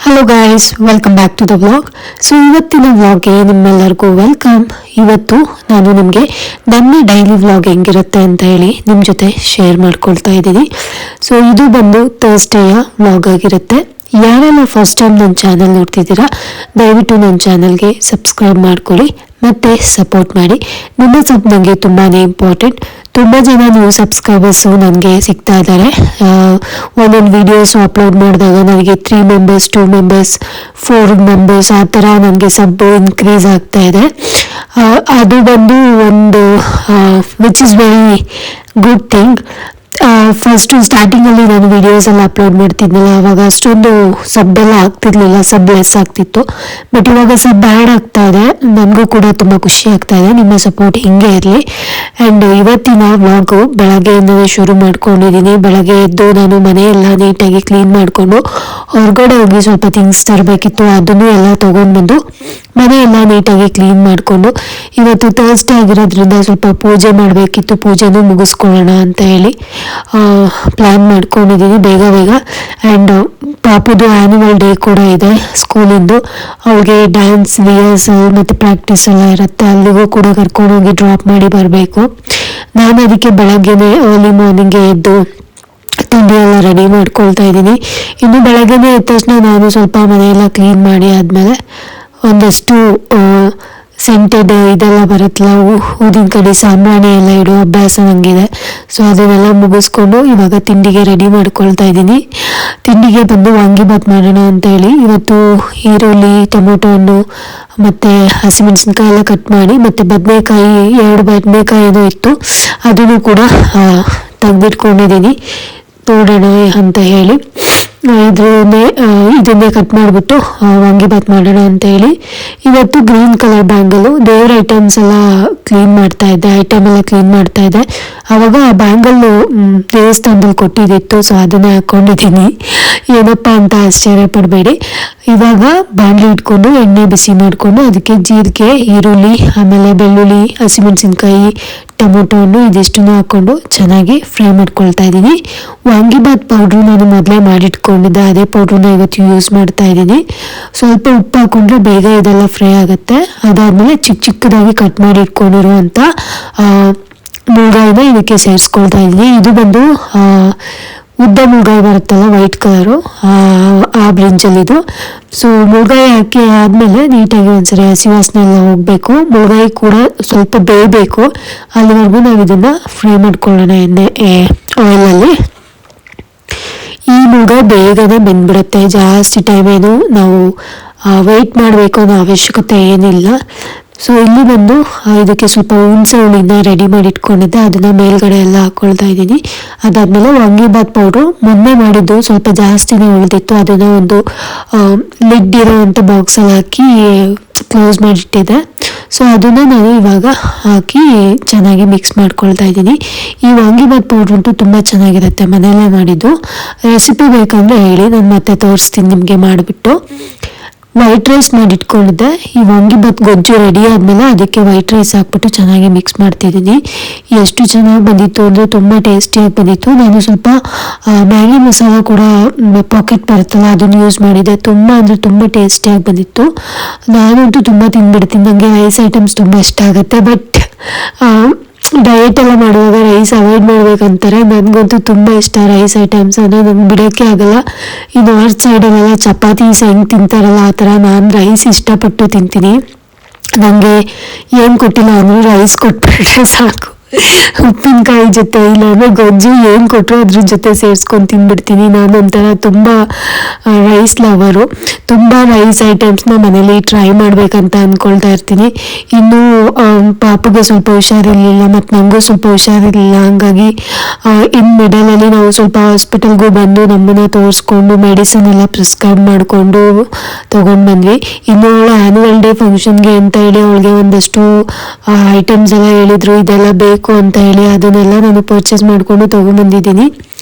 Hello guys, welcome back to the vlog. So ಇವತ್ತಿನ ವ್ಲಾಗ್ಗೆ ನಿಮ್ಮೆಲ್ಲರಿಗೂ ವೆಲ್ಕಮ್. ಇವತ್ತು ನಾನು ನಿಮಗೆ ನನ್ನ ಡೈಲಿ ವ್ಲಾಗ್ ಹೆಂಗಿರುತ್ತೆ ಅಂತ ಹೇಳಿ ನಿಮ್ಮ ಜೊತೆ ಶೇರ್ ಮಾಡ್ಕೊಳ್ತಾ ಇದ್ದೀನಿ. ಸೊ ಇದು ಬಂದು ಥರ್ಸ್ಡೇಯ ವ್ಲಾಗ್ ಆಗಿರುತ್ತೆ. ಯಾರೆಲ್ಲ ಫಸ್ಟ್ ಟೈಮ್ ನನ್ನ ಚಾನಲ್ ನೋಡ್ತಿದ್ದೀರಾ, ದಯವಿಟ್ಟು ನನ್ನ ಚಾನಲ್ಗೆ ಸಬ್ಸ್ಕ್ರೈಬ್ ಮಾಡ್ಕೊಳ್ಳಿ ಮತ್ತು ಸಪೋರ್ಟ್ ಮಾಡಿ. ನಿಮ್ಮ ಸಬ್ ನನಗೆ ತುಂಬಾ ಇಂಪಾರ್ಟೆಂಟ್. ತುಂಬ ಜನ ನ್ಯೂ ಸಬ್ಸ್ಕ್ರೈಬರ್ಸು ನನಗೆ ಸಿಗ್ತಾ ಇದ್ದಾರೆ. ಒಂದೊಂದು ವೀಡಿಯೋಸು ಅಪ್ಲೋಡ್ ಮಾಡಿದಾಗ ನನಗೆ 3 ಮೆಂಬರ್ಸ್, 2 ಮೆಂಬರ್ಸ್, 4 ಮೆಂಬರ್ಸ್ ಆ ಥರ ನನಗೆ ಸಬ್ಬು ಇನ್ಕ್ರೀಸ್ ಆಗ್ತಾ ಇದೆ. ಅದು ಬಂದು ಒಂದು which is very good thing. First ಸ್ಟಾರ್ಟಿಂಗಲ್ಲಿ ನಾನು ವಿಡಿಯೋಸ್ ಎಲ್ಲ ಅಪ್ಲೋಡ್ ಮಾಡ್ತಿದ್ನಲ್ಲ, ಆವಾಗ ಅಷ್ಟೊಂದು ಸಬ್ಬೆಲ್ಲ ಆಗ್ತಿರ್ಲಿಲ್ಲ, ಸಬ್ ಲೆಸ್ ಆಗ್ತಿತ್ತು. ಬಟ್ ಇವಾಗ ಸಬ್ ಆ್ಯಡ್ ಆಗ್ತಾ ಇದೆ. ನನಗೂ ಕೂಡ ತುಂಬ ಖುಷಿ ಆಗ್ತಾ ಇದೆ. ನಿಮ್ಮ ಸಪೋರ್ಟ್ ಹಿಂಗೆ ಇರಲಿ. ಆ್ಯಂಡ್ ಇವತ್ತಿನ ವ್ಲಾಗು ಬೆಳಗ್ಗೆಯಿಂದಲೇ ಶುರು ಮಾಡ್ಕೊಂಡಿದ್ದೀನಿ. ಬೆಳಗ್ಗೆ ಎದ್ದು ನಾನು ಮನೆಯೆಲ್ಲ ನೀಟಾಗಿ ಕ್ಲೀನ್ ಮಾಡಿಕೊಂಡು ಹೊರಗಡೆ ಹೋಗಿ ಸ್ವಲ್ಪ ಥಿಂಗ್ಸ್ ತರಬೇಕಿತ್ತು, ಅದನ್ನು ಎಲ್ಲ ತೊಗೊಂಡ್ಬಂದು ಮನೆಯೆಲ್ಲ ನೀಟಾಗಿ ಕ್ಲೀನ್ ಮಾಡಿಕೊಂಡು, ಇವತ್ತು ಥರ್ಸ್ಡೇ ಆಗಿರೋದ್ರಿಂದ ಸ್ವಲ್ಪ ಪೂಜೆ ಮಾಡಬೇಕಿತ್ತು, ಪೂಜೆನೂ ಮುಗಿಸ್ಕೊಳ್ಳೋಣ ಅಂತ ಹೇಳಿ ಪ್ಲ್ಯಾನ್ ಮಾಡ್ಕೊಂಡಿದ್ದೀನಿ ಬೇಗ. ಆ್ಯಂಡ್ ಪಾಪುದು ಆ್ಯನ್ಯುವಲ್ ಡೇ ಕೂಡ ಇದೆ ಸ್ಕೂಲಿಂದು. ಅವಳಿಗೆ ಡ್ಯಾನ್ಸ್ ರಿಹರ್ಸಲ್ ಮತ್ತು ಪ್ರಾಕ್ಟೀಸ್ ಎಲ್ಲ ಇರುತ್ತೆ. ಅಲ್ಲಿಗೂ ಕೂಡ ಕರ್ಕೊಂಡೋಗಿ ಡ್ರಾಪ್ ಮಾಡಿ ಬರಬೇಕು. ನಾನು ಅದಕ್ಕೆ ಬೆಳಗ್ಗೆನೇ ಅರ್ಲಿ ಮಾರ್ನಿಂಗ್ಗೆ ಎದ್ದು ತಿಂಡಿ ಎಲ್ಲ ರೆಡಿ ಮಾಡ್ಕೊಳ್ತಾ ಇದ್ದೀನಿ. ಇನ್ನು ಬೆಳಗ್ಗೆನೇ ಎದ್ದ ತಕ್ಷಣ ನಾನು ಸ್ವಲ್ಪ ಮನೆಯೆಲ್ಲ ಕ್ಲೀನ್ ಮಾಡಿ ಆದಮೇಲೆ ಒಂದಷ್ಟು ಸೆಂಟೆಡ್ ಇದೆಲ್ಲ ಬರುತ್ತಲ್ಲ, ಊದಿನ ಕಡೆ ಸಾಂಬ್ರಾಣಿ ಎಲ್ಲ ಇಡೋ ಅಭ್ಯಾಸ ನನಗಿದೆ. ಸೊ ಅದನ್ನೆಲ್ಲ ಮುಗಿಸ್ಕೊಂಡು ಇವಾಗ ತಿಂಡಿಗೆ ರೆಡಿ ಮಾಡ್ಕೊಳ್ತಾ ಇದ್ದೀನಿ. ತಿಂಡಿಗೆ ಬಂದು ವಾಂಗಿಬಾತ್ ಮಾಡೋಣ ಅಂತ ಹೇಳಿ ಇವತ್ತು ಈರುಳ್ಳಿ, ಟೊಮೊಟೊ ಹಣ್ಣು ಮತ್ತು ಹಸಿಮೆಣಸಿನ್ಕಾಯಿ ಎಲ್ಲ ಕಟ್ ಮಾಡಿ, ಮತ್ತು ಬದನೆಕಾಯಿ 2 ಬದನೆಕಾಯಿ ಏನೋ ಇತ್ತು, ಅದನ್ನು ಕೂಡ ತೆಗೆದಿಟ್ಕೊಂಡಿದ್ದೀನಿ ನೋಡೋಣ ಅಂತ ಹೇಳಿ. ಇದನ್ನೇ ಕಟ್ ಮಾಡಿಬಿಟ್ಟು ವಾಂಗಿಬಾತ್ ಮಾಡೋಣ ಅಂತ ಹೇಳಿ ಇವತ್ತು ಗ್ರೀನ್ ಕಲರ್ ಬ್ಯಾಂಗಲು ದೇವ್ರ ಐಟಮ್ ಎಲ್ಲ ಕ್ಲೀನ್ ಮಾಡ್ತಾ ಇದ್ದೆ. ಆವಾಗ ಆ ಬ್ಯಾಂಗಲ್ಲು ದೇವಸ್ಥಾನದಲ್ಲಿ ಕೊಟ್ಟಿದ್ದಿತ್ತು, ಸೊ ಅದನ್ನೇ ಹಾಕ್ಕೊಂಡಿದ್ದೀನಿ. ಏನಪ್ಪ ಅಂತ ಆಶ್ಚರ್ಯ ಪಡಬೇಡಿ. ಇವಾಗ ಬಾಣಲಿ ಇಟ್ಕೊಂಡು ಎಣ್ಣೆ ಬಿಸಿ ಮಾಡಿಕೊಂಡು ಅದಕ್ಕೆ ಜೀರಿಗೆ, ಈರುಳ್ಳಿ, ಆಮೇಲೆ ಬೆಳ್ಳುಳ್ಳಿ, ಹಸಿಮೆಣಸಿನ್ಕಾಯಿ, ಟೊಮೊಟೊ ಹಣ್ಣು ಇದಿಷ್ಟನ್ನು ಹಾಕ್ಕೊಂಡು ಚೆನ್ನಾಗಿ ಫ್ರೈ ಮಾಡ್ಕೊಳ್ತಾ ಇದ್ದೀನಿ. ವಾಂಗಿಬಾತ್ ಪೌಡ್ರು ನಾನು ಮೊದಲೇ ಮಾಡಿಟ್ಕೊಂಡಿದ್ದೆ, ಅದೇ ಪೌಡ್ರನ್ನ ಇವತ್ತು ಯೂಸ್ ಮಾಡ್ತಾ ಇದ್ದೀನಿ. ಸ್ವಲ್ಪ ಉಪ್ಪು ಹಾಕ್ಕೊಂಡ್ರೆ ಬೇಗ ಇದೆಲ್ಲ ಫ್ರೈ ಆಗುತ್ತೆ. ಅದಾದಮೇಲೆ ಚಿಕ್ಕದಾಗಿ ಕಟ್ ಮಾಡಿ ಇಟ್ಕೊಂಡಿರುವಂಥ ಮುಳ್ಗಾಯಿನ ಇದಕ್ಕೆ ಸೇರಿಸ್ಕೊಳ್ತಾ ಇದ್ದೀನಿ. ಇದು ಬಂದು ಉದ್ದ ಮುಳ್ಗಾಯಿ ಬರುತ್ತಲ್ಲ, ವೈಟ್ ಕಲರು, ಆ ಬ್ರಿಂಜಲ್ಲಿದು. ಸೊ ಮುಳ್ಗಾಯಿ ಹಾಕಿ ಆದಮೇಲೆ ನೀಟಾಗಿ ಒಂದ್ಸರಿ ಹಸಿ ವಾಸನೆ ಎಲ್ಲ ಹೋಗಬೇಕು. ಮುಳ್ಗಾಯಿ ಕೂಡ ಸ್ವಲ್ಪ ಬೇಯಬೇಕು, ಅಲ್ಲಿವರೆಗೂ ನಾವು ಇದನ್ನು ಫ್ರೈ ಮಾಡ್ಕೊಳ್ಳೋಣ ಆಯಿಲಲ್ಲಿ. ಈ ಮುಳ್ಗಾಯಿ ಬೇಗನೆ ಬೆಂದ್ಬಿಡುತ್ತೆ, ಜಾಸ್ತಿ ಟೈಮ್ ಏನು ನಾವು ವೆಯ್ಟ್ ಮಾಡಬೇಕು ಅನ್ನೋ ಅವಶ್ಯಕತೆ ಏನಿಲ್ಲ. ಸೊ ಇಲ್ಲಿ ಬಂದು ಇದಕ್ಕೆ ಸ್ವಲ್ಪ ಹುಣಸೆ ಹುಳಿನ ರೆಡಿ ಮಾಡಿ ಇಟ್ಕೊಂಡಿದ್ದೆ, ಅದನ್ನು ಮೇಲ್ಗಡೆ ಎಲ್ಲ ಹಾಕ್ಕೊಳ್ತಾ ಇದ್ದೀನಿ. ಅದಾದಮೇಲೆ ವಾಂಗಿಬಾತ್ ಪೌಡ್ರು ಮೊನ್ನೆ ಮಾಡಿದ್ದು ಸ್ವಲ್ಪ ಜಾಸ್ತಿನೇ ಉಳಿದಿತ್ತು, ಅದನ್ನು ಒಂದು ಲಿಡ್ ಇರೋವಂಥ ಬಾಕ್ಸಲ್ಲಿ ಹಾಕಿ ಕ್ಲೋಸ್ ಮಾಡಿಟ್ಟಿದ್ದೆ. ಸೊ ಅದನ್ನು ನಾನು ಇವಾಗ ಹಾಕಿ ಚೆನ್ನಾಗಿ ಮಿಕ್ಸ್ ಮಾಡ್ಕೊಳ್ತಾ ಇದ್ದೀನಿ. ಈ ವಾಂಗಿಬಾತ್ ಪೌಡ್ರ್ ಅಂತೂ ತುಂಬ ಚೆನ್ನಾಗಿರುತ್ತೆ, ಮನೆಯಲ್ಲೇ ಮಾಡಿದ್ದು. ರೆಸಿಪಿ ಬೇಕಂದರೆ ಹೇಳಿ, ನಾನು ಮತ್ತೆ ತೋರಿಸ್ತೀನಿ ನಿಮಗೆ ಮಾಡಿಬಿಟ್ಟು. ವೈಟ್ ರೈಸ್ ಮಾಡಿಟ್ಕೊಂಡಿದ್ದೆ. ಈ ವಾಂಗಿಬಾತ್ ಗೊಜ್ಜು ರೆಡಿ ಆದಮೇಲೆ ಅದಕ್ಕೆ ವೈಟ್ ರೈಸ್ ಹಾಕ್ಬಿಟ್ಟು ಚೆನ್ನಾಗಿ ಮಿಕ್ಸ್ ಮಾಡ್ತಿದ್ದೀನಿ. ಎಷ್ಟು ಚೆನ್ನಾಗಿ ಬಂದಿತ್ತು ಅಂದರೆ ತುಂಬ ಟೇಸ್ಟಿಯಾಗಿ ಬಂದಿತ್ತು. ನಾನು ಸ್ವಲ್ಪ ಮ್ಯಾಗಿ ಮಸಾಲ ಕೂಡ ಪಾಕೆಟ್ ಬರುತ್ತಲ್ಲ, ಅದನ್ನು ಯೂಸ್ ಮಾಡಿದ್ದೆ. ತುಂಬ ಅಂದರೆ ತುಂಬ ಟೇಸ್ಟಿಯಾಗಿ ಬಂದಿತ್ತು. ನಾನಂತೂ ತುಂಬ ತಿಂದ್ಬಿಡ್ತೀನಿ, ನನಗೆ ರೈಸ್ ಐಟಮ್ಸ್ ತುಂಬ ಇಷ್ಟ ಆಗುತ್ತೆ. ಬಟ್ ಡಯಟ್ ಎಲ್ಲ ಮಾಡುವಾಗ ರೈಸ್ ಅವಾಯ್ಡ್ ಮಾಡ್ಬೇಕಂತಾರೆ. ನನಗಂತೂ ತುಂಬ ಇಷ್ಟ ರೈಸ್ ಐಟಮ್ಸ್ ಅಂದರೆ, ನನಗೆ ಬಿಡೋಕ್ಕೆ ಆಗಲ್ಲ. ಈ ನಾರ್ತ್ ಸೈಡಲ್ಲೆಲ್ಲ ಚಪಾತಿ ಹೆಂಗೆ ತಿಂತಾರಲ್ಲ ಆ ಥರ ನಾನು ರೈಸ್ ಇಷ್ಟಪಟ್ಟು ತಿಂತೀನಿ. ನನಗೆ ಏನು ಕೊಟ್ಟಿಲ್ಲ ಅಂದರೆ ರೈಸ್ ಕೊಟ್ಬಿಟ್ರೆ ಸಾಕು. ಉಪ್ಪಿನಕಾಯಿ ಜೊತೆ ಇಲ್ಲಾಂದರೆ ಗೊಜ್ಜು ಏನು ಕೊಟ್ಟರು ಅದ್ರ ಜೊತೆ ಸೇರಿಸ್ಕೊಂಡು ತಿಂದ್ಬಿಡ್ತೀನಿ. ನಾನು ಒಂಥರ ತುಂಬ ರೈಸ್ ಲವರು. ತುಂಬ ರೈಸ್ ಐಟಮ್ಸ್ನ ಮನೇಲಿ ಟ್ರೈ ಮಾಡಬೇಕಂತ ಅಂದ್ಕೊಳ್ತಾ ಇರ್ತೀನಿ. ಇನ್ನೂ ಪಾಪಗೆ ಸ್ವಲ್ಪ ಹುಷಾರಿರಲಿಲ್ಲ ಮತ್ತು ನನಗೂ ಸ್ವಲ್ಪ ಹುಷಾರಿರಲಿಲ್ಲ. ಹಂಗಾಗಿ ಇನ್ ಮಿಡಲಲ್ಲಿ ನಾವು ಸ್ವಲ್ಪ ಹಾಸ್ಪಿಟಲ್ಗೂ ಬಂದು ನಮ್ಮನ್ನು ತೋರಿಸ್ಕೊಂಡು ಮೆಡಿಸಿನ್ ಎಲ್ಲ ಪ್ರಿಸ್ಕ್ರೈಬ್ ಮಾಡಿಕೊಂಡು ತೊಗೊಂಡು ಬಂದ್ವಿ. ಇನ್ನು ಅವಳ ಆ್ಯನ್ಯುವಲ್ ಡೇ ಫಂಕ್ಷನ್ಗೆ ಅಂತ ಹೇಳಿ ಅವಳಿಗೆ ಒಂದಷ್ಟು ಐಟಮ್ಸ್ ಎಲ್ಲ ಹೇಳಿದರು, ಇದೆಲ್ಲ ಬೇಕು ಅಂತ ಹೇಳಿ. ಅದನ್ನೆಲ್ಲ ನಾನು ಪರ್ಚೇಸ್ ಮಾಡಿಕೊಂಡು ತೊಗೊಂಡ್ಬಂದಿದ್ದೀನಿ.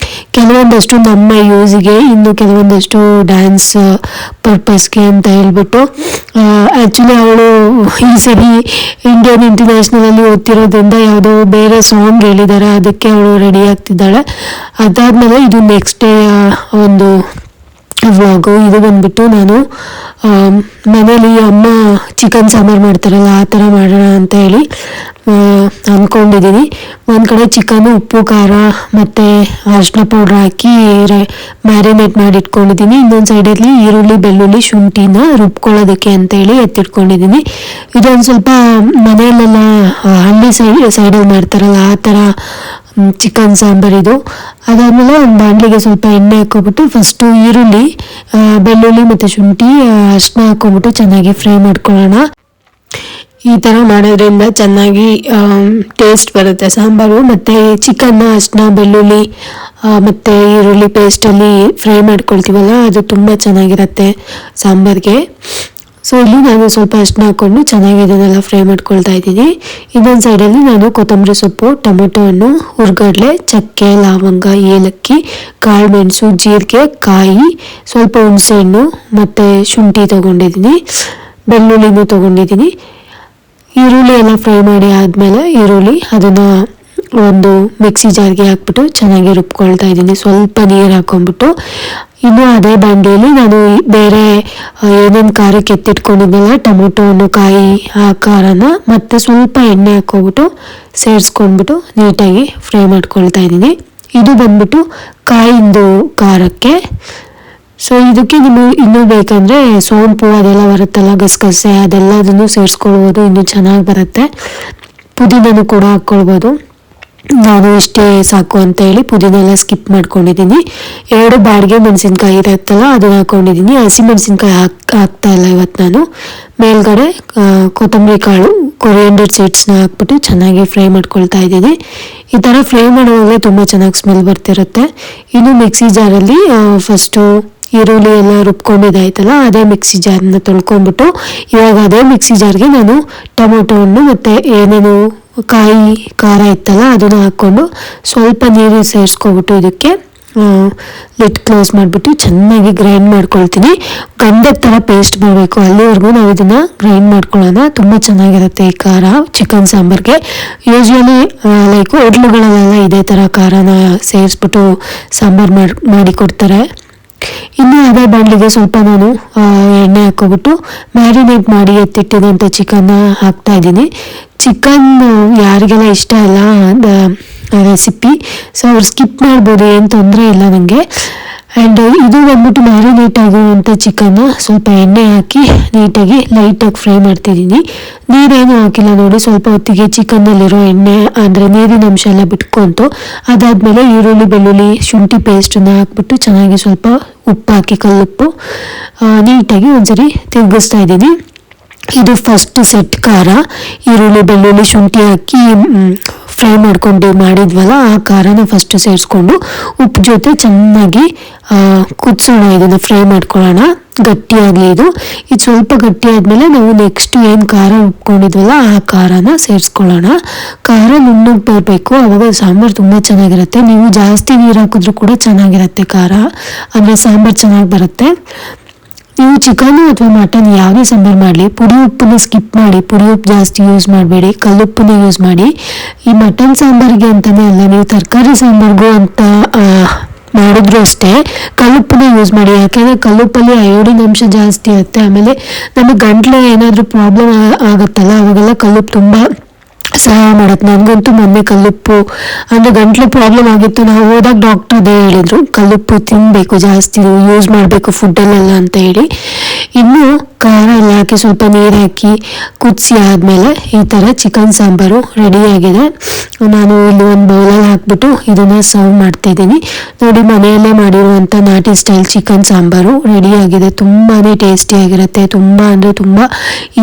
ಕೆಲವೊಂದಷ್ಟು ನಮ್ಮ ಯೂಸಿಗೆ, ಇನ್ನು ಕೆಲವೊಂದಷ್ಟು ಡ್ಯಾನ್ಸ್ ಪರ್ಪಸ್ಗೆ ಅಂತ ಹೇಳ್ಬಿಟ್ಟು. ಆ್ಯಕ್ಚುಲಿ ಅವಳು ಈ ಸರಿ ಇಂಡಿಯನ್ ಇಂಟರ್ನ್ಯಾಷನಲಲ್ಲಿ ಓದ್ತಿರೋದ್ರಿಂದ ಯಾವುದೋ ಬೇರೆ ಸಾಂಗ್ ಹೇಳಿದ್ದಾರೆ, ಅದಕ್ಕೆ ಅವಳು ರೆಡಿ ಆಗ್ತಿದ್ದಾಳೆ. ಅದಾದಮೇಲೆ ಇದು ನೆಕ್ಸ್ಟ್ ಡೇ ಒಂದು ವ್ಲಾಗು. ಇದು ಬಂದ್ಬಿಟ್ಟು ನಾನು ಮನೇಲಿ ಅಮ್ಮ ಚಿಕನ್ ಸಾಂಬಾರು ಮಾಡ್ತಾರಲ್ಲ ಆ ಥರ ಮಾಡೋಣ ಅಂತ ಹೇಳಿ ಅಂದ್ಕೊಂಡಿದ್ದೀನಿ. ಒಂದು ಕಡೆ ಚಿಕನ್ನು ಉಪ್ಪು ಖಾರ ಮತ್ತು ಅರಿಶಿನ ಪೌಡ್ರ್ ಹಾಕಿ ಮ್ಯಾರಿನೇಟ್ ಮಾಡಿ ಇಟ್ಕೊಂಡಿದ್ದೀನಿ. ಇನ್ನೊಂದು ಸೈಡಲ್ಲಿ ಈರುಳ್ಳಿ ಬೆಳ್ಳುಳ್ಳಿ ಶುಂಠಿನ ರುಬ್ಕೊಳ್ಳೋದಕ್ಕೆ ಅಂತೇಳಿ ಎತ್ತಿಟ್ಕೊಂಡಿದ್ದೀನಿ. ಇದೊಂದು ಸ್ವಲ್ಪ ಮನೆಯಲ್ಲೆಲ್ಲ ಹಳ್ಳಿ ಸೈಡಲ್ಲಿ ಮಾಡ್ತಾರಲ್ಲ ಆ ಥರ ಚಿಕನ್ ಸಾಂಬಾರಿದು. ಅದಾದಮೇಲೆ ಒಂದು ಬಾಣಲಿಗೆ ಸ್ವಲ್ಪ ಎಣ್ಣೆ ಹಾಕ್ಕೊಬಿಟ್ಟು ಫಸ್ಟು ಈರುಳ್ಳಿ ಬೆಳ್ಳುಳ್ಳಿ ಮತ್ತು ಶುಂಠಿ ಅರಿಶಿನ ಹಾಕ್ಕೊಬಿಟ್ಟು ಚೆನ್ನಾಗಿ ಫ್ರೈ ಮಾಡ್ಕೊಳ್ಳೋಣ. ಈ ಥರ ಮಾಡೋದ್ರಿಂದ ಚೆನ್ನಾಗಿ ಟೇಸ್ಟ್ ಬರುತ್ತೆ ಸಾಂಬಾರು. ಮತ್ತು ಚಿಕನ್ನ ಅರಿಶಿನ ಬೆಳ್ಳುಳ್ಳಿ ಮತ್ತು ಈರುಳ್ಳಿ ಪೇಸ್ಟಲ್ಲಿ ಫ್ರೈ ಮಾಡ್ಕೊಳ್ತೀವಲ್ಲ ಅದು ತುಂಬ ಚೆನ್ನಾಗಿರುತ್ತೆ ಸಾಂಬಾರಿಗೆ. ಸೊ ಇಲ್ಲಿ ನಾನು ಸ್ವಲ್ಪ ಅರಿಶಿನ ಹಾಕ್ಕೊಂಡು ಚೆನ್ನಾಗಿ ಇದನ್ನೆಲ್ಲ ಫ್ರೈ ಮಾಡ್ಕೊಳ್ತಾ ಇದ್ದೀನಿ. ಇನ್ನೊಂದು ಸೈಡಲ್ಲಿ ನಾನು ಕೊತ್ತಂಬರಿ ಸೊಪ್ಪು, ಟೊಮೆಟೊ ಹಣ್ಣು, ಹುರ್ಗಡ್ಲೆ, ಚಕ್ಕೆ, ಲವಂಗ, ಏಲಕ್ಕಿ, ಕಾಳು ಮೆಣಸು, ಜೀರಿಗೆ, ಕಾಯಿ, ಸ್ವಲ್ಪ ಹುಣಸೆಹಣ್ಣು ಮತ್ತು ಶುಂಠಿ ತೊಗೊಂಡಿದ್ದೀನಿ, ಬೆಳ್ಳುಳ್ಳಿನೂ ತೊಗೊಂಡಿದ್ದೀನಿ. ಈರುಳ್ಳಿ ಎಲ್ಲ ಫ್ರೈ ಮಾಡಿ ಆದಮೇಲೆ ಈರುಳ್ಳಿ ಅದನ್ನು ಒಂದು ಮಿಕ್ಸಿ ಜಾರ್ಗೆ ಹಾಕ್ಬಿಟ್ಟು ಚೆನ್ನಾಗಿ ರುಬ್ಕೊಳ್ತಾ ಇದ್ದೀನಿ, ಸ್ವಲ್ಪ ನೀರು ಹಾಕ್ಕೊಂಡ್ಬಿಟ್ಟು. ಇನ್ನು ಅದೇ ಬಾಂಡಿಯಲ್ಲಿ ನಾನು ಬೇರೆ ಏನೇನು ಖಾರಕ್ಕೆ ಎತ್ತಿಟ್ಕೊಂಡಿದ್ದೆಲ್ಲ ಟೊಮೊಟೊ ಹಣ್ಣು, ಕಾಯಿ ಆ ಖಾರನ ಮತ್ತು ಸ್ವಲ್ಪ ಎಣ್ಣೆ ಹಾಕ್ಕೊಬಿಟ್ಟು ಸೇರಿಸ್ಕೊಂಡ್ಬಿಟ್ಟು ನೀಟಾಗಿ ಫ್ರೈ ಮಾಡ್ಕೊಳ್ತಾ ಇದ್ದೀನಿ. ಇದು ಬಂದ್ಬಿಟ್ಟು ಕಾಯಿಂದು ಖಾರಕ್ಕೆ. ಸೊ ಇದಕ್ಕೆ ನಿಮಗೆ ಇನ್ನೂ ಬೇಕಂದರೆ ಸೋಂಪು ಅದೆಲ್ಲ ಬರುತ್ತಲ್ಲ, ಗಸಗಸೆ ಅದೆಲ್ಲದನ್ನು ಸೇರಿಸ್ಕೊಳ್ಬೋದು, ಇನ್ನೂ ಚೆನ್ನಾಗಿ ಬರುತ್ತೆ. ಪುದೀನೂ ಕೂಡ ಹಾಕ್ಕೊಳ್ಬೋದು. ನಾನು ಇಷ್ಟೇ ಸಾಕು ಅಂತ ಹೇಳಿ ಪುದೀನ ಎಲ್ಲ ಸ್ಕಿಪ್ ಮಾಡ್ಕೊಂಡಿದ್ದೀನಿ. 2 ಬಾಡಿಗೆ ಮೆಣಸಿನ್ಕಾಯಿ ಇರುತ್ತಲ್ಲ ಅದನ್ನು ಹಾಕ್ಕೊಂಡಿದ್ದೀನಿ. ಹಸಿಮೆಣಸಿನ್ಕಾಯಿ ಹಾಕ್ತಾ ಇಲ್ಲ ಇವತ್ತು ನಾನು. ಮೇಲ್ಗಡೆ ಕೊತ್ತಂಬರಿ ಕಾಳು, ಕೊರಿಯಂಡರ್ ಸೀಡ್ಸ್ನ ಹಾಕ್ಬಿಟ್ಟು ಚೆನ್ನಾಗಿ ಫ್ರೈ ಮಾಡ್ಕೊಳ್ತಾ ಇದ್ದೀನಿ. ಈ ಥರ ಫ್ರೈ ಮಾಡುವಾಗಲೇ ತುಂಬ ಚೆನ್ನಾಗಿ ಸ್ಮೆಲ್ ಬರ್ತಿರುತ್ತೆ. ಇನ್ನು ಮಿಕ್ಸಿ ಜಾರಲ್ಲಿ ಫಸ್ಟು ಈರುಳ್ಳಿ ಎಲ್ಲ ರುಬ್ಕೊಂಡಿದ್ದಾಯ್ತಲ್ಲ ಅದೇ ಮಿಕ್ಸಿ ಜಾರನ್ನ ತೊಳ್ಕೊಂಡ್ಬಿಟ್ಟು ಇವಾಗ ಅದೇ ಮಿಕ್ಸಿ ಜಾರ್ಗೆ ನಾನು ಟೊಮೊಟೊ ಹಣ್ಣು ಮತ್ತು ಏನೇನು ಕಾಯಿ ಖಾರ ಇತ್ತಲ್ಲ ಅದನ್ನು ಹಾಕ್ಕೊಂಡು ಸ್ವಲ್ಪ ನೀರು ಸೇರಿಸ್ಕೊಬಿಟ್ಟು ಇದಕ್ಕೆ ಲಿಡ್ ಕ್ಲೋಸ್ ಮಾಡಿಬಿಟ್ಟು ಚೆನ್ನಾಗಿ ಗ್ರೈಂಡ್ ಮಾಡ್ಕೊಳ್ತೀನಿ. ಗಂಧದ ಥರ ಪೇಸ್ಟ್ ಬರಬೇಕು, ಅಲ್ಲಿವರೆಗೂ ನಾವು ಇದನ್ನು ಗ್ರೈಂಡ್ ಮಾಡ್ಕೊಳ್ಳೋಣ. ತುಂಬ ಚೆನ್ನಾಗಿರುತ್ತೆ ಈ ಖಾರ ಚಿಕನ್ ಸಾಂಬಾರಿಗೆ. ಯೂಶ್ವಲಿ ಲೈಕ್ ಹೋಟ್ಲುಗಳಲ್ಲೆಲ್ಲ ಇದೇ ಥರ ಖಾರನ ಸೇರಿಸ್ಬಿಟ್ಟು ಸಾಂಬಾರು ಮಾಡಿ ಕೊಡ್ತಾರೆ. ಇನ್ನು ಅದೇ ಬಾಣಲಿಗೆ ಸ್ವಲ್ಪ ನಾನು ಎಣ್ಣೆ ಹಾಕ್ಕೊಬಿಟ್ಟು ಮ್ಯಾರಿನೇಟ್ ಮಾಡಿ ಎತ್ತಿಟ್ಟಿದಂಥ ಚಿಕನ್ನ ಹಾಕ್ತಾ ಇದ್ದೀನಿ. ಚಿಕನ್ ಯಾರಿಗೆಲ್ಲ ಇಷ್ಟ ಇಲ್ಲ ರೆಸಿಪಿ, ಸೊ ಅವ್ರು ಸ್ಕಿಪ್ ಮಾಡ್ಬೋದು, ಏನು ತೊಂದರೆ ಇಲ್ಲ ನನಗೆ. ಆ್ಯಂಡ್ ಇದು ಬಂದ್ಬಿಟ್ಟು ಮ್ಯಾರಿನೇಟ್ ಆಗಿರುವಂಥ ಚಿಕನ್ನ ಸ್ವಲ್ಪ ಎಣ್ಣೆ ಹಾಕಿ ನೀಟಾಗಿ ಲೈಟಾಗಿ ಫ್ರೈ ಮಾಡ್ತಿದ್ದೀನಿ. ನೀರೇನು ಹಾಕಿಲ್ಲ ನೋಡಿ, ಸ್ವಲ್ಪ ಹೊತ್ತಿಗೆ ಚಿಕನ್ನಲ್ಲಿರೋ ಎಣ್ಣೆ ಅಂದರೆ ನೀರಿನ ಅಂಶ ಎಲ್ಲ ಬಿಟ್ಕೊಂತು. ಅದಾದಮೇಲೆ ಈರುಳ್ಳಿ ಬೆಳ್ಳುಳ್ಳಿ ಶುಂಠಿ ಪೇಸ್ಟನ್ನು ಹಾಕ್ಬಿಟ್ಟು ಚೆನ್ನಾಗಿ ಸ್ವಲ್ಪ ಉಪ್ಪು ಹಾಕಿ ಕಲ್ಲುಪ್ಪು ನೀಟಾಗಿ ಒಂದ್ಸರಿ ತಿರುಗಿಸ್ತಾ ಇದ್ದೀನಿ. ಇದು ಫಸ್ಟ್ ಸೆಟ್ ಖಾರ, ಈರುಳ್ಳಿ ಬೆಳ್ಳುಳ್ಳಿ ಶುಂಠಿ ಹಾಕಿ ಫ್ರೈ ಮಾಡ್ಕೊಂಡು ಮಾಡಿದ್ವಲ್ಲ ಆ ಖಾರನ ಫಸ್ಟು ಸೇರಿಸ್ಕೊಂಡು ಉಪ್ಪು ಜೊತೆ ಚೆನ್ನಾಗಿ ಕುದಿಸೋಣ. ಇದನ್ನು ಫ್ರೈ ಮಾಡ್ಕೊಳ್ಳೋಣ ಗಟ್ಟಿಯಾಗಲಿ. ಇದು ಸ್ವಲ್ಪ ಗಟ್ಟಿ ಆದಮೇಲೆ ನಾವು ನೆಕ್ಸ್ಟ್ ಏನು ಖಾರ ಉಪ್ಕೊಂಡಿದ್ವಲ್ಲ ಆ ಖಾರನ ಸೇರಿಸ್ಕೊಳ್ಳೋಣ. ಖಾರ ನುಣ್ಣಗೆ ಬರಬೇಕು, ಆವಾಗ ಸಾಂಬಾರು ತುಂಬ ಚೆನ್ನಾಗಿರುತ್ತೆ. ನೀವು ಜಾಸ್ತಿ ನೀರು ಹಾಕಿದ್ರೂ ಕೂಡ ಚೆನ್ನಾಗಿರುತ್ತೆ ಖಾರ, ಅಂದರೆ ಸಾಂಬಾರು ಚೆನ್ನಾಗಿ ಬರುತ್ತೆ. ನೀವು ಚಿಕನು ಅಥವಾ ಮಟನ್ ಯಾವುದೇ ಸಾಂಬಾರು ಮಾಡಲಿ ಪುಡಿ ಉಪ್ಪನ್ನು ಸ್ಕಿಪ್ ಮಾಡಿ, ಪುಡಿ ಉಪ್ಪು ಜಾಸ್ತಿ ಯೂಸ್ ಮಾಡಬೇಡಿ, ಕಲ್ಲುಪ್ಪನ್ನು ಯೂಸ್ ಮಾಡಿ. ಈ ಮಟನ್ ಸಾಂಬಾರಿಗೆ ಅಂತಲೇ ಅಲ್ಲ, ನೀವು ತರಕಾರಿ ಸಾಂಬಾರಿಗೂ ಅಂತ ಮಾಡಿದ್ರು ಅಷ್ಟೇ ಕಲ್ಲುಪ್ಪನ್ನ ಯೂಸ್ ಮಾಡಿ. ಯಾಕೆಂದರೆ ಕಲ್ಲುಪ್ಪಲ್ಲಿ ಅಯೋಡಿನ್ ಅಂಶ ಜಾಸ್ತಿ ಇರುತ್ತೆ. ಆಮೇಲೆ ನಮಗೆ ಗಂಟ್ಲು ಏನಾದರೂ ಪ್ರಾಬ್ಲಮ್ ಆಗುತ್ತಲ್ಲ ಅವಾಗೆಲ್ಲ ಕಲ್ಲುಪ್ಪು ತುಂಬ ಸಹಾಯ ಮಾಡುತ್ತೆ. ನನಗಂತೂ ಮೊನ್ನೆ ಕಲ್ಲುಪ್ಪು ಅಂದರೆ ಗಂಟ್ಲು ಪ್ರಾಬ್ಲಮ್ ಆಗಿತ್ತು, ನಾವು ಹೋದಾಗ ಡಾಕ್ಟರ್ ಅದೇ ಹೇಳಿದರು, ಕಲ್ಲುಪ್ಪು ತಿನ್ನಬೇಕು, ಜಾಸ್ತಿ ಯೂಸ್ ಮಾಡಬೇಕು ಫುಡ್ಡಲ್ಲೆಲ್ಲ ಅಂತ ಹೇಳಿ. ಇನ್ನು ಖಾರ ಎಲ್ಲ ಹಾಕಿ ಸ್ವಲ್ಪ ನೀರು ಹಾಕಿ ಕುದಿಸಿ ಆದಮೇಲೆ ಈ ಥರ ಚಿಕನ್ ಸಾಂಬಾರು ರೆಡಿಯಾಗಿದೆ. ನಾನು ಇಲ್ಲಿ ಒಂದು ಬೌಲಲ್ಲಿ ಹಾಕ್ಬಿಟ್ಟು ಇದನ್ನು ಸರ್ವ್ ಮಾಡ್ತಾಯಿದ್ದೀನಿ. ನೋಡಿ, ಮನೆಯಲ್ಲೇ ಮಾಡಿರುವಂಥ ನಾಟಿ ಸ್ಟೈಲ್ ಚಿಕನ್ ಸಾಂಬಾರು ರೆಡಿಯಾಗಿದೆ. ತುಂಬಾ ಟೇಸ್ಟಿಯಾಗಿರುತ್ತೆ, ತುಂಬ ಅಂದರೆ ತುಂಬ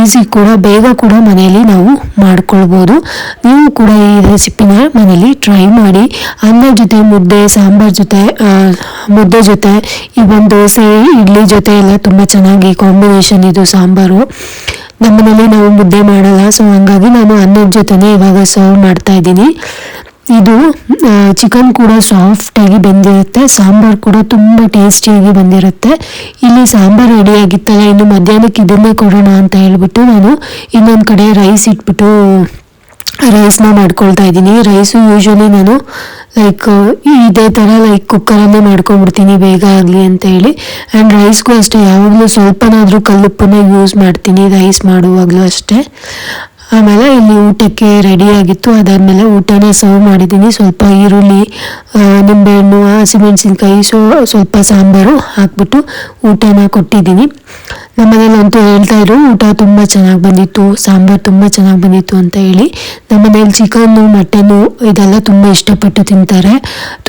ಈಸಿ ಕೂಡ, ಬೇಗ ಕೂಡ ಮನೆಯಲ್ಲಿ ನಾವು ಮಾಡ್ಕೊಳ್ಬೋದು. ನೀವು ಕೂಡ ಈ ರೆಸಿಪಿನ ಮನೇಲಿ ಟ್ರೈ ಮಾಡಿ. ಅನ್ನ ಜೊತೆ ಮುದ್ದೆ, ಸಾಂಬಾರ್ ಜೊತೆ, ಮುದ್ದೆ ಜೊತೆ, ಇವನ್ ದೋಸೆ ಇಡ್ಲಿ ಜೊತೆ ಎಲ್ಲ ತುಂಬ ಚೆನ್ನಾಗಿ ಕಾಂಬಿನೇಷನ್ ಇದು ಸಾಂಬಾರು. ನಮ್ಮನೇಲಿ ನಾವು ಮುದ್ದೆ ಮಾಡಲ್ಲ, ಸೊ ಹಂಗಾಗಿ ನಾನು ಅನ್ನದ ಜೊತೆನೇ ಇವಾಗ ಸರ್ವ್ ಮಾಡ್ತಾ ಇದ್ದೀನಿ. ಇದು ಚಿಕನ್ ಕೂಡ ಸಾಫ್ಟಾಗಿ ಬೆಂದಿರುತ್ತೆ, ಸಾಂಬಾರು ಕೂಡ ತುಂಬ ಟೇಸ್ಟಿಯಾಗಿ ಬಂದಿರುತ್ತೆ. ಇಲ್ಲಿ ಸಾಂಬಾರು ರೆಡಿಯಾಗಿತ್ತಲ್ಲ, ಇನ್ನು ಮಧ್ಯಾಹ್ನಕ್ಕೆ ಇದನ್ನೇ ಕೊಡೋಣ ಅಂತ ಹೇಳ್ಬಿಟ್ಟು ನಾನು ಇನ್ನೊಂದು ಕಡೆ ರೈಸ್ ಇಟ್ಬಿಟ್ಟು ರೈಸ್ನ ಮಾಡ್ಕೊಳ್ತಾ ಇದ್ದೀನಿ. ರೈಸು ಯೂಶ್ವಲಿ ನಾನು ಲೈಕ್ ಇದೇ ಥರ ಲೈಕ್ ಕುಕ್ಕರನ್ನೇ ಮಾಡ್ಕೊಂಡ್ಬಿಡ್ತೀನಿ ಬೇಗ ಆಗಲಿ ಅಂತ ಹೇಳಿ. ಆ್ಯಂಡ್ ರೈಸ್ಗೂ ಅಷ್ಟೇ ಯಾವಾಗಲೂ ಸ್ವಲ್ಪನಾದರೂ ಕಲ್ಲುಪ್ಪನ್ನ ಯೂಸ್ ಮಾಡ್ತೀನಿ ರೈಸ್ ಮಾಡುವಾಗಲೂ ಅಷ್ಟೇ. ಆಮೇಲೆ ಇಲ್ಲಿ ಊಟಕ್ಕೆ ರೆಡಿಯಾಗಿತ್ತು. ಅದಾದಮೇಲೆ ಊಟನ ಸರ್ವ್ ಮಾಡಿದ್ದೀನಿ. ಸ್ವಲ್ಪ ಈರುಳ್ಳಿ, ನಿಂಬೆಹಣ್ಣು, ಹಸಿಮೆಣಸಿನ್ಕಾಯಿ, ಸ್ವಲ್ಪ ಸಾಂಬಾರು ಹಾಕ್ಬಿಟ್ಟು ಊಟನ ಕೊಟ್ಟಿದ್ದೀನಿ. ನಮ್ಮನೇಲಂತೂ ಹೇಳ್ತಾಯಿದ್ರು ಊಟ ತುಂಬ ಚೆನ್ನಾಗಿ ಬಂದಿತ್ತು, ಸಾಂಬಾರು ತುಂಬ ಚೆನ್ನಾಗಿ ಬಂದಿತ್ತು ಅಂತ ಹೇಳಿ. ನಮ್ಮನೇಲಿ ಚಿಕನ್ನು, ಮಟನ್ನು ಇದೆಲ್ಲ ತುಂಬ ಇಷ್ಟಪಟ್ಟು ತಿಂತಾರೆ.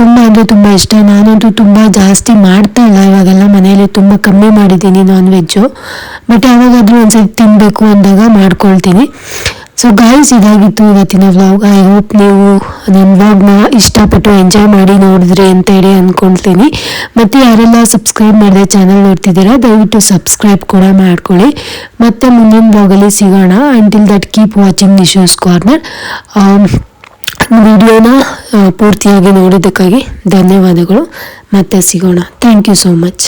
ತುಂಬ ಅಂದರೆ ತುಂಬ ಇಷ್ಟ. ನಾನಂತೂ ತುಂಬ ಜಾಸ್ತಿ ಮಾಡ್ತಾ ಇಲ್ಲ ಇವಾಗೆಲ್ಲ, ಮನೇಲಿ ತುಂಬ ಕಮ್ಮಿ ಮಾಡಿದ್ದೀನಿ ನಾನ್ ವೆಜ್ಜು. ಬಟ್ ಯಾವಾಗಾದರೂ ಒಂದ್ಸತಿ ತಿನ್ನಬೇಕು ಅಂದಾಗ ಮಾಡ್ಕೊಳ್ತೀನಿ. ಸೊ ಗೈಸ್, ಇದಾಗಿತ್ತು ಇವತ್ತಿನ ವ್ಲಾಗ್. ಐ ಹೋಪ್ ನೀವು ನನ್ನ ವ್ಲಾಗ್ನ ಇಷ್ಟಪಟ್ಟು ಎಂಜಾಯ್ ಮಾಡಿ ನೋಡಿದ್ರಿ ಅಂತ ಹೇಳಿ ಅಂದ್ಕೊಳ್ತೀನಿ. ಮತ್ತು ಯಾರೆಲ್ಲ ಸಬ್ಸ್ಕ್ರೈಬ್ ಮಾಡಿದೆ ಚಾನಲ್ ನೋಡ್ತಿದ್ದೀರಾ, ದಯವಿಟ್ಟು ಸಬ್ಸ್ಕ್ರೈಬ್ ಕೂಡ ಮಾಡ್ಕೊಳ್ಳಿ. ಮತ್ತು ಮುಂದಿನ ವ್ಲಾಗಲ್ಲಿ ಸಿಗೋಣ. Until that keep watching Nishu's corner. ವಿಡಿಯೋನ ಪೂರ್ತಿಯಾಗಿ ನೋಡೋದಕ್ಕಾಗಿ ಧನ್ಯವಾದಗಳು. ಮತ್ತೆ ಸಿಗೋಣ. Thank you so much.